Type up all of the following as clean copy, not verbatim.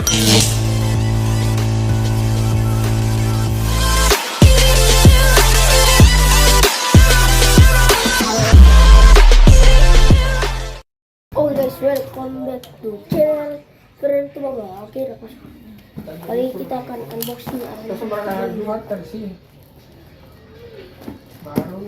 Oh guys, welcome back to channel Keren tuh Baba. Oke, kali ini kita akan unboxing water sih baru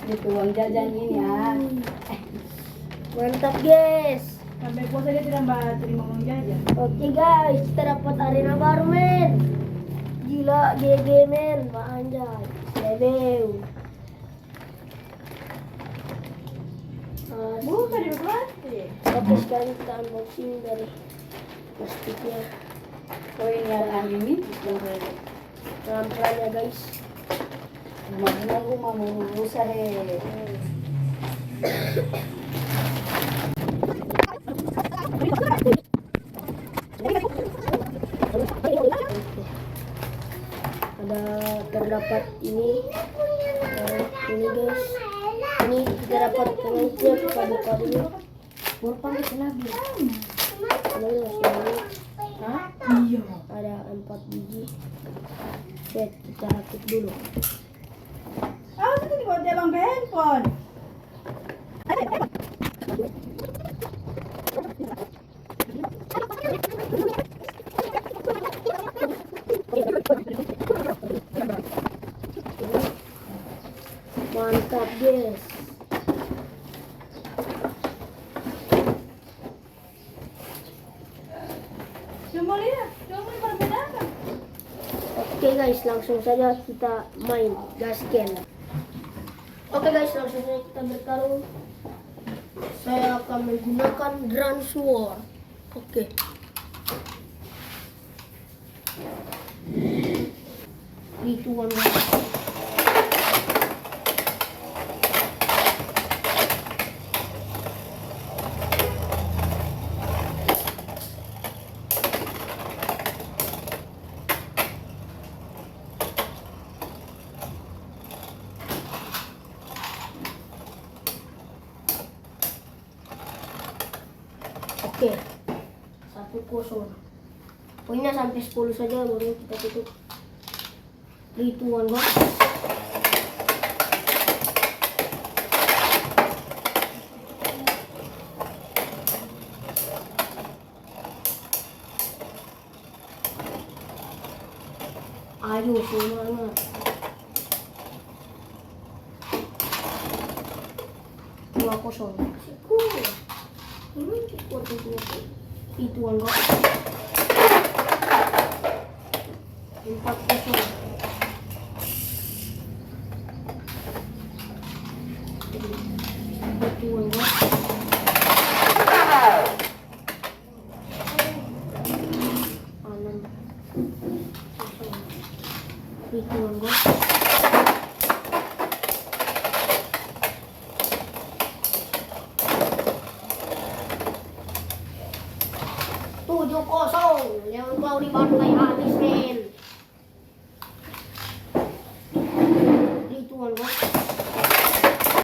Itu uang jajan ini ya. Mantap guys. Sampai puasa dia tidak terima uang jajan. Oke guys, kita dapat arena baru men. Gila, GG men, Pak Anjay. Sebeu. Bukan di plastik. Oke, sekarang kita unboxing dari plastiknya. Oh ini yang ini. Pelan-pelan ya guys. Rumah rumah mau rusak deh. Ada terdapat ini guys, ini kita dapat pengecer kado-kadonya berapa lagi Iya. ada 4 biji. Set, kita rakit dulu. Itu dibuat dia bang handphone. Mantap guys. Cuma lihat, cuma diperbedakan. Oke guys, langsung saja kita main gasken. Oke guys, langsung saja kita bertarung. Saya akan menggunakan Grand Sword. Oke. Itu warna. Oke, 1-0. Poinnya sampai 10 saja baru kita tutup. 3, 2, 1, go. Ayo semangat. 2-0. Ini kuat itu enggak 4-0. Itu enggak 6. Itu enggak 7-0. Leon kau dibantai habis men.